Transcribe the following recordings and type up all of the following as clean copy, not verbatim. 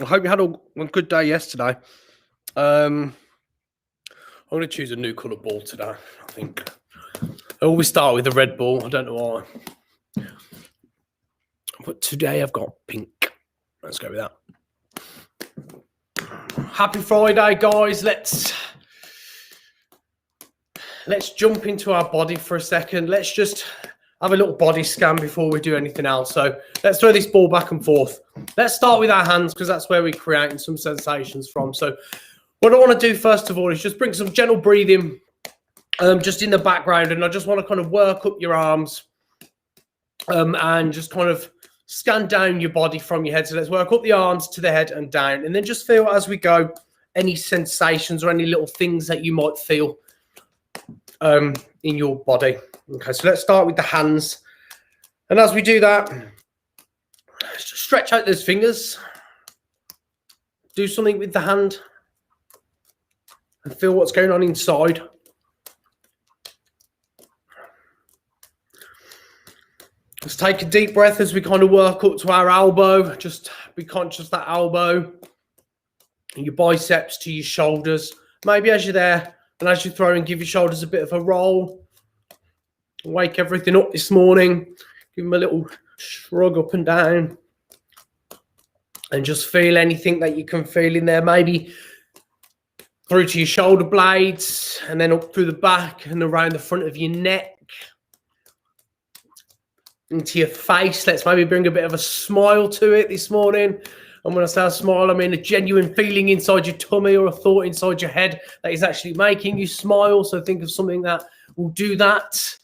I hope you had a good day yesterday. I'm going to choose a new colour ball today, I think. I always start with the red ball. I don't know why. But today I've got pink. Let's go with that. Happy Friday, guys. Let's jump into our body for a second. Let's just have a little body scan before we do anything else. So let's throw this ball back and forth. Let's start with our hands because that's where we're creating some sensations from. So what I want to do first of all is just bring some gentle breathing just in the background. And I just want to kind of work up your arms and just kind of scan down your body from your head. So let's work up the arms to the head and down. And then just feel as we go any sensations or any little things that you might feel in your body. Okay, so let's start with the hands. And as we do that, just stretch out those fingers. Do something with the hand. And feel what's going on inside. Let's take a deep breath as we kind of work up to our elbow. Just be conscious that elbow. And your biceps to your shoulders. Maybe as you're there and as you throw and give your shoulders a bit of a roll. Wake everything up this morning. Give them a little shrug up and down. And just feel anything that you can feel in there. Maybe through to your shoulder blades. And then up through the back and around the front of your neck. Into your face. Let's maybe bring a bit of a smile to it this morning. And when I say a smile, I mean a genuine feeling inside your tummy or a thought inside your head that is actually making you smile. So think of something that will do that.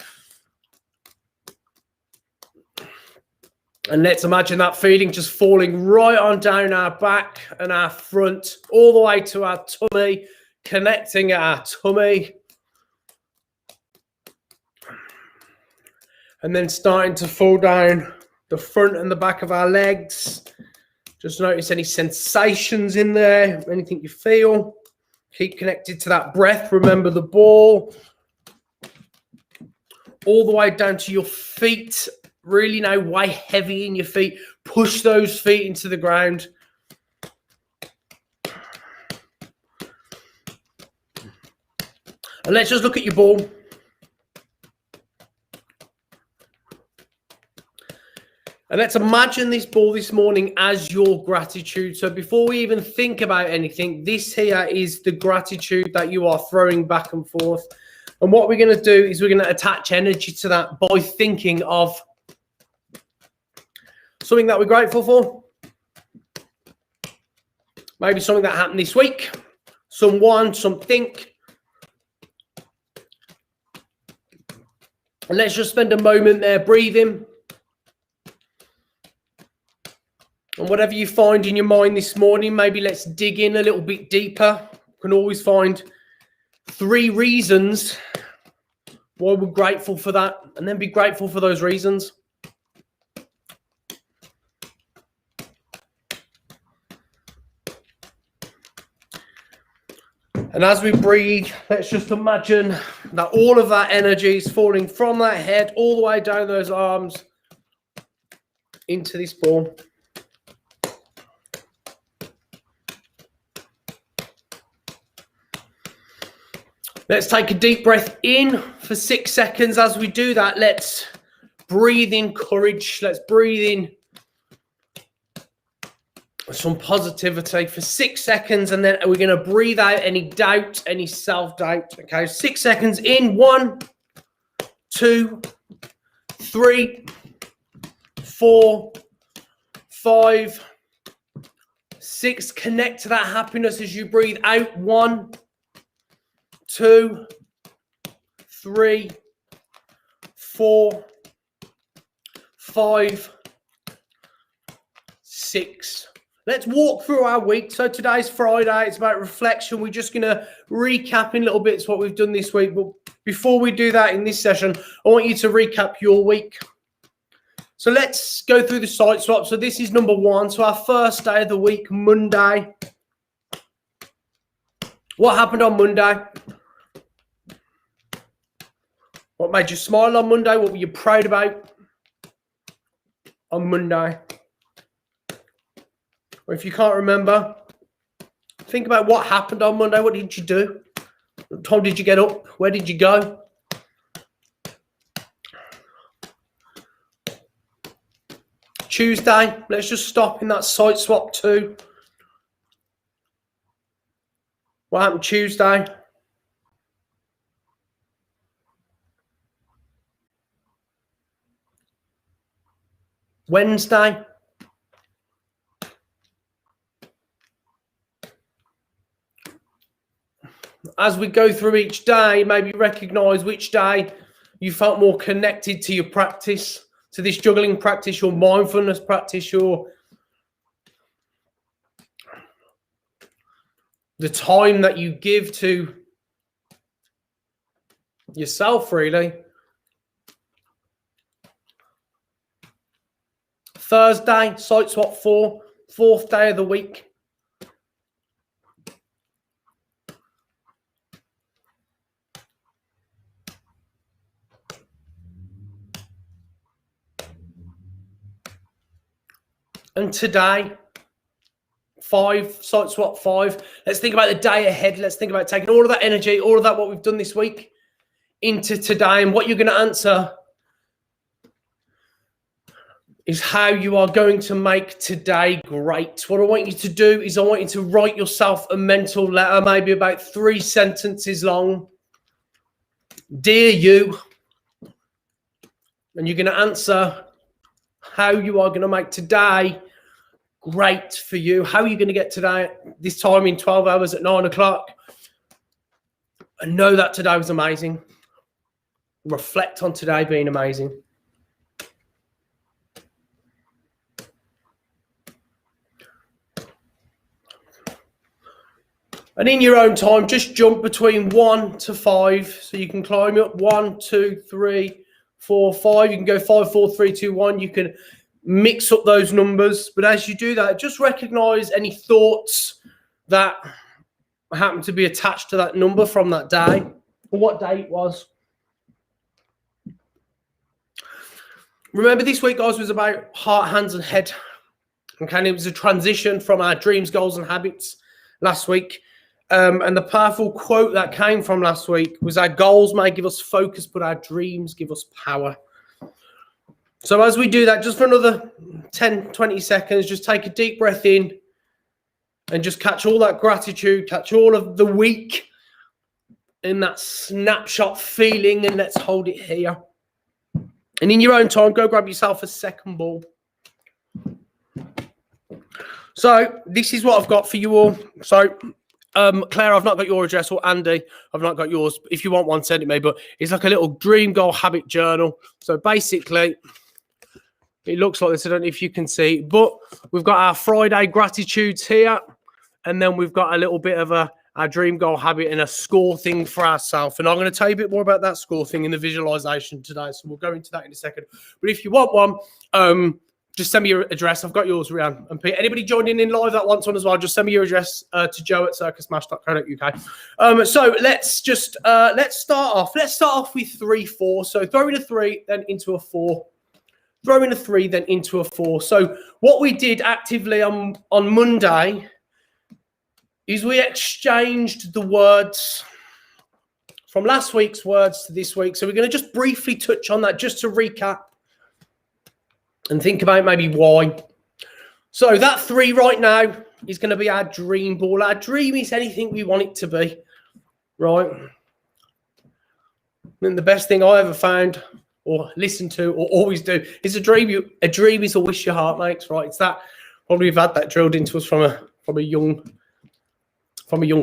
And let's imagine that feeling just falling right on down our back and our front, all the way to our tummy, connecting at our tummy. And then starting to fall down the front and the back of our legs. Just notice any sensations in there, anything you feel. Keep connected to that breath. Remember the ball. All the way down to your feet. Really now weigh heavy in your feet. Push those feet into the ground. And let's just look at your ball. And let's imagine this ball this morning as your gratitude. So before we even think about anything, this here is the gratitude that you are throwing back and forth. And what we're going to do is we're going to attach energy to that by thinking of something that we're grateful for. Maybe something that happened this week. Someone, something. And let's just spend a moment there breathing. And whatever you find in your mind this morning, maybe let's dig in a little bit deeper. You can always find 3 reasons why we're grateful for that, and then be grateful for those reasons. And as we breathe, let's just imagine that all of that energy is falling from that head all the way down those arms into this ball. Let's take a deep breath in for 6 seconds. As we do that, let's breathe in courage. Let's breathe in some positivity for 6 seconds. And then we're going to breathe out any doubt, any self-doubt. Okay, 6 seconds in. 1, 2, 3, 4, 5, 6. Connect to that happiness as you breathe out. 1, 2, 3, 4, 5, 6. Let's walk through our week. So today's Friday. It's about reflection. We're just going to recap in little bits what we've done this week. But before we do that in this session, I want you to recap your week. So let's go through the site swap. So this is number 1. So our first day of the week, Monday. What happened on Monday? What made you smile on Monday? What were you proud about on Monday? Or if you can't remember, think about what happened on Monday. What did you do? What time did you get up? Where did you go? Tuesday, let's just stop in that site swap 2. What happened Tuesday? Wednesday? As we go through each day, maybe recognize which day you felt more connected to your practice, to this juggling practice, your mindfulness practice, the time that you give to yourself, really. Thursday, site swap 4, 4th day of the week. And today, 5, site swap 5. Let's think about the day ahead. Let's think about taking all of that energy, all of that, what we've done this week, into today. And what you're going to answer is how you are going to make today great. What I want you to do is I want you to write yourself a mental letter, maybe about 3 sentences long. Dear you. And you're going to answer how you are going to make today great for you. How are you going to get today this time in 12 hours at 9 o'clock? And know that today was amazing. Reflect on today being amazing. And in your own time, just jump between 1 to 5. So you can climb up 1, 2, 3, 4, 5. You can go 5, 4, 3, 2, 1. You can mix up those numbers. But as you do that, just recognize any thoughts that happen to be attached to that number from that day, or what day it was. Remember, this week, guys, was about heart, hands, and head. Okay, and it was a transition from our dreams, goals, and habits last week. And the powerful quote that came from last week was, our goals may give us focus, but our dreams give us power. So as we do that, just for another 10, 20 seconds, just take a deep breath in and just catch all that gratitude, catch all of the week in that snapshot feeling, and let's hold it here. And in your own time, go grab yourself a second ball. So this is what I've got for you all. So Claire, I've not got your address, or Andy, I've not got yours. If you want one, send it me. But it's like a little dream goal habit journal. So basically, it looks like this. I don't know if you can see, but we've got our Friday gratitudes here. And then we've got a little bit of our dream goal habit and a score thing for ourselves. And I'm going to tell you a bit more about that score thing in the visualization today. So we'll go into that in a second. But if you want one, just send me your address. I've got yours, Rian and Pete. Anybody joining in live that wants one as well, just send me your address to joe@circusmash.co.uk. So let's start off. Let's start off with 3, 4. So throw in a 3, then into a 4. Throw in a 3, then into a 4. So what we did actively on Monday is we exchanged the words from last week's words to this week. So we're going to just briefly touch on that just to recap and think about maybe why. So that 3 right now is going to be our dream ball. Our dream is anything we want it to be, right? And the best thing I ever found or listened to or always do is a dream. A dream is a wish your heart makes, right? It's that, probably we've had that drilled into us from a young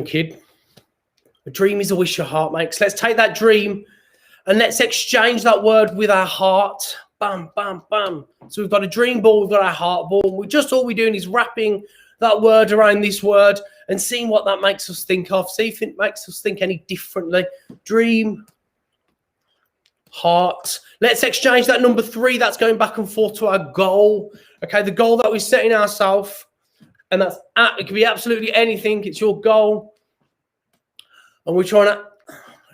kid. A dream is a wish your heart makes. Let's take that dream and let's exchange that word with our heart. Bam, bam, bam. So we've got a dream ball, we've got our heart ball. All we're doing is wrapping that word around this word and seeing what that makes us think of. See if it makes us think any differently. Dream, heart. Let's exchange that number 3. That's going back and forth to our goal. Okay, the goal that we're setting ourselves. And it can be absolutely anything. It's your goal. And we're trying to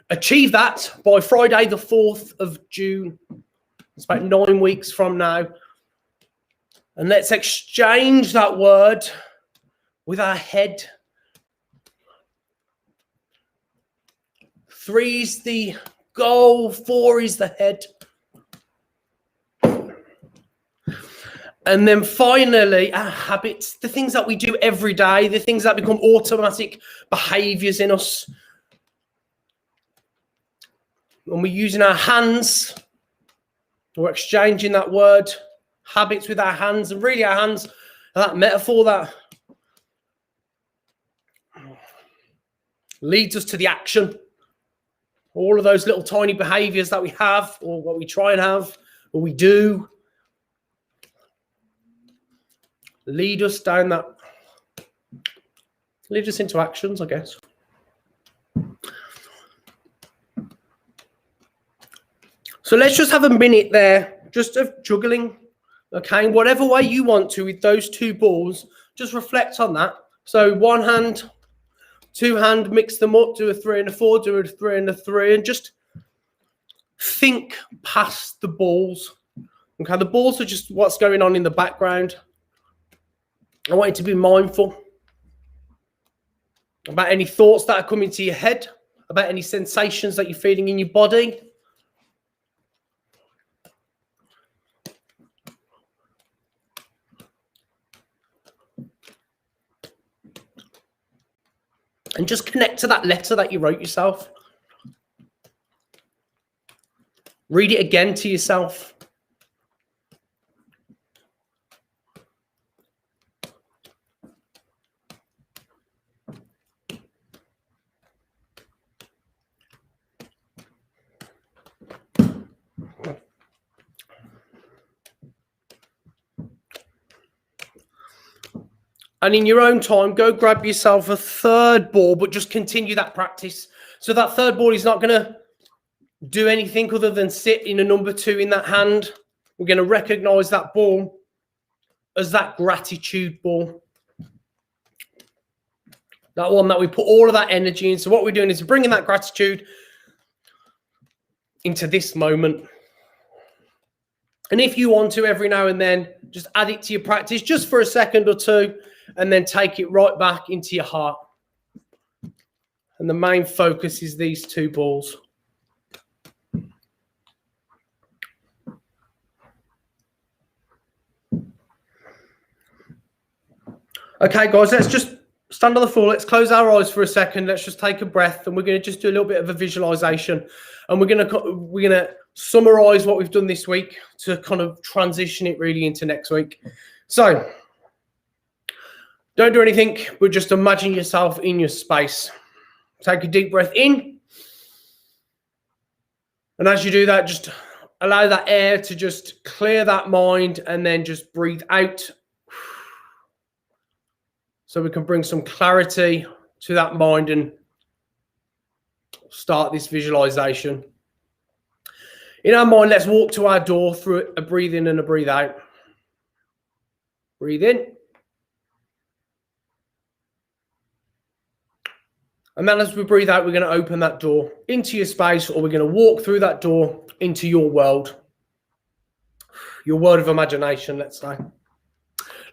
achieve that by Friday, the 4th of June. It's about 9 weeks from now. And let's exchange that word with our head. 3 is the goal, 4 is the head. And then finally, our habits, the things that we do every day, the things that become automatic behaviors in us. When we're using our hands, we're exchanging that word, habits with our hands, and really our hands are that metaphor that leads us to the action. All of those little tiny behaviors that we have, or what we try and have, or we do, lead us into actions, I guess. So let's just have a minute there, just of juggling, okay? Whatever way you want to with those 2 balls, just reflect on that. So 1 hand, 2 hand, mix them up, do a 3 and a 4, do a 3 and a 3, and just think past the balls. Okay, the balls are just what's going on in the background. I want you to be mindful about any thoughts that are coming to your head, about any sensations that you're feeling in your body. And just connect to that letter that you wrote yourself. Read it again to yourself. And in your own time, go grab yourself a 3rd ball, but just continue that practice. So that 3rd ball is not going to do anything other than sit in a number 2 in that hand. We're going to recognize that ball as that gratitude ball. That one that we put all of that energy in. So what we're doing is bringing that gratitude into this moment. And if you want to, every now and then, just add it to your practice just for a second or 2, and then take it right back into your heart. And the main focus is these 2 balls. Okay, guys, let's just stand on the floor. Let's close our eyes for a second. Let's just take a breath, and we're going to just do a little bit of a visualization. And we're going to summarize what we've done this week to kind of transition it really into next week. So don't do anything, but just imagine yourself in your space. Take a deep breath in. And as you do that, just allow that air to just clear that mind, and then just breathe out. So we can bring some clarity to that mind and start this visualization. In our mind, let's walk to our door through a breathe in and a breathe out. Breathe in. And then as we breathe out, we're going to open that door into your space, or we're going to walk through that door into your world of imagination, let's say.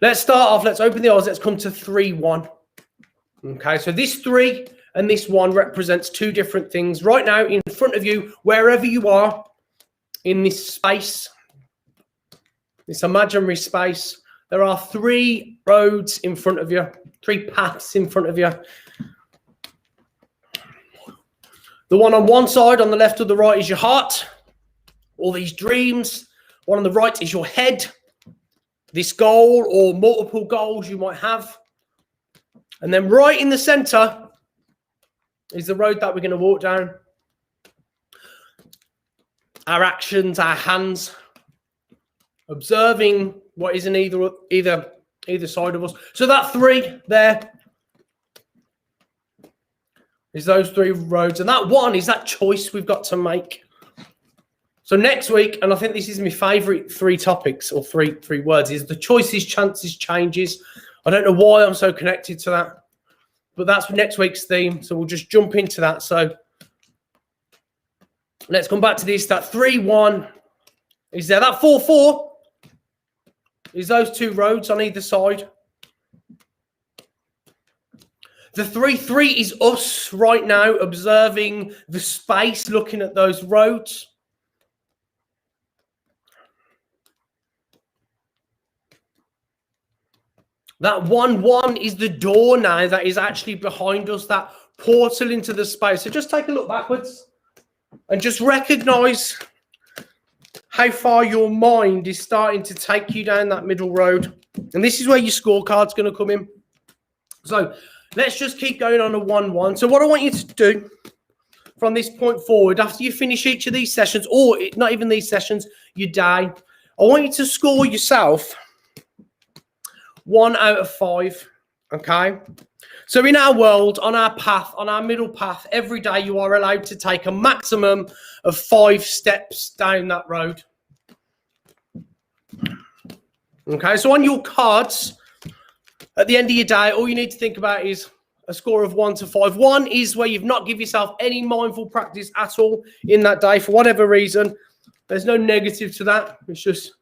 Let's start off. Let's open the eyes. Let's come to 3, 1. Okay, so this 3 and this 1 represents 2 different things. Right now, in front of you, wherever you are in this space, this imaginary space, there are 3 roads in front of you, 3 paths in front of you. The one on one side, on the left or the right, is your heart, all these dreams. One on the right is your head, this goal or multiple goals you might have. And then right in the center is the road that we're going to walk down. Our actions, our hands, observing what is in either side of us. So that 3 there is those 3 roads. And that 1 is that choice we've got to make. So next week, and I think this is my favorite 3 topics, or three words, is the choices, chances, changes. I don't know why I'm so connected to that, but that's next week's theme. So we'll just jump into that. So let's come back to this. That 3, 1 is there. That 4, 4 is those 2 roads on either side. The 3-3 is us right now observing the space, looking at those roads. That 1-1 is the door now that is actually behind us, that portal into the space. So just take a look backwards and just recognize how far your mind is starting to take you down that middle road. And this is where your scorecard's going to come in. So let's just keep going on a 1-1. So what I want you to do from this point forward, after you finish each of these sessions, or not even these sessions, your day, I want you to score yourself 1 out of 5, okay? So in our world, on our path, on our middle path, every day you are allowed to take a maximum of 5 steps down that road. Okay, so on your cards, at the end of your day, all you need to think about is a score of 1 to 5. 1 is where you've not given yourself any mindful practice at all in that day for whatever reason. There's no negative to that. It's just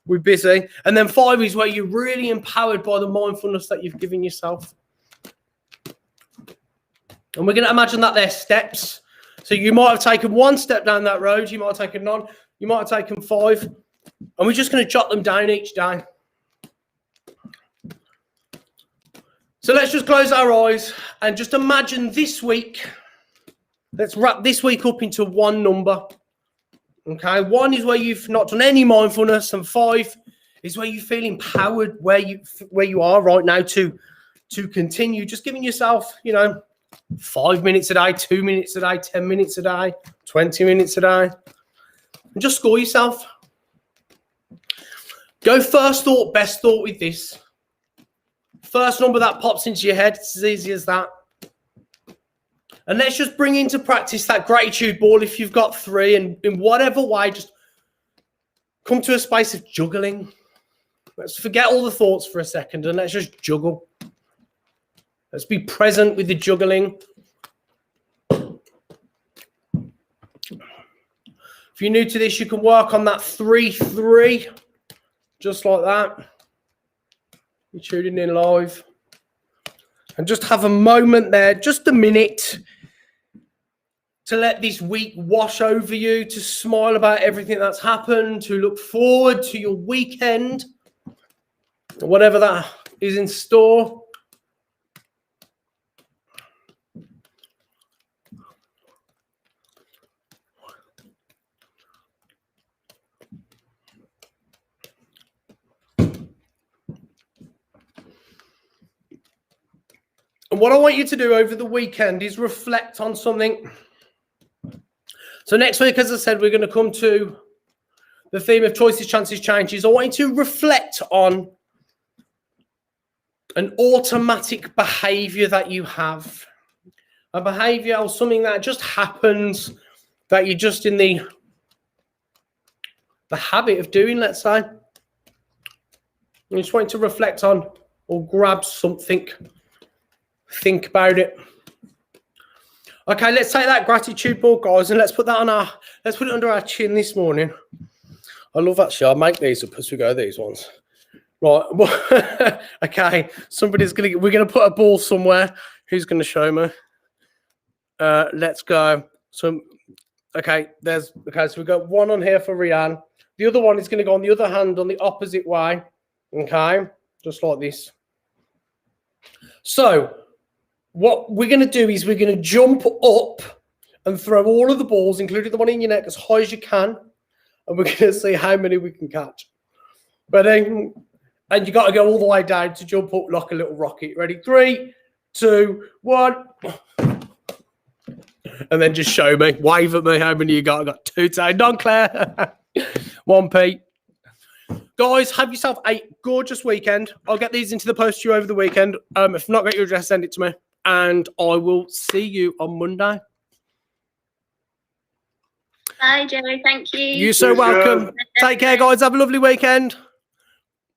we're busy. And then 5 is where you're really empowered by the mindfulness that you've given yourself. And we're going to imagine that they're steps. So you might have taken 1 step down that road. You might have taken none. You might have taken 5. And we're just going to jot them down each day. So let's just close our eyes and just imagine this week. Let's wrap this week up into 1 number. Okay, 1 is where you've not done any mindfulness, and 5 is where you feel empowered where you are right now to continue. Just giving yourself, 5 minutes a day, 2 minutes a day, 10 minutes a day, 20 minutes a day. And just score yourself. Go first thought, best thought with this. First number that pops into your head, it's as easy as that. And let's just bring into practice that gratitude ball if you've got 3, and in whatever way, just come to a space of juggling. Let's forget all the thoughts for a second and let's just juggle. Let's be present with the juggling. If you're new to this, you can work on that 3-3, just like that. You're tuning in live. And just have a moment there, just a minute, to let this week wash over you, to smile about everything that's happened, to look forward to your weekend, whatever that is in store. And what I want you to do over the weekend is reflect on something. So next week, as I said, we're going to come to the theme of choices, chances, changes. I want you to reflect on an automatic behavior that you have. A behavior or something that just happens, that you're just in the habit of doing, let's say. I just want you to reflect on or grab something. Think about it. Okay, let's take that gratitude ball, guys, and let's put that let's put it under our chin this morning. I love that shit. I'll make these up as we go, these ones. Right. Okay. We're gonna put a ball somewhere. Who's gonna show me? Let's go. So so we've got 1 on here for Rianne. The other one is gonna go on the other hand on the opposite way. Okay, just like this. So what we're going to do is we're going to jump up and throw all of the balls, including the one in your neck, as high as you can. And we're going to see how many we can catch. And you got to go all the way down to jump up like a little rocket. Ready? 3, 2, 1. And then just show me. Wave at me how many you got. I got 2 today. Done, Claire. 1 Pete. Guys, have yourself a gorgeous weekend. I'll get these into the post to you over the weekend. If not got your address, send it to me. And I will see you on Monday. Bye, Joe. Thank you. You're so welcome. Take care, guys. Have a lovely weekend.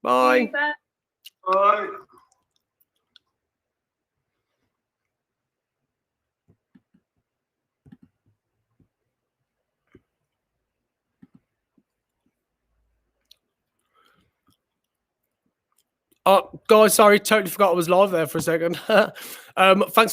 Bye. Bye. Guys, sorry, totally forgot I was live there for a second. Thanks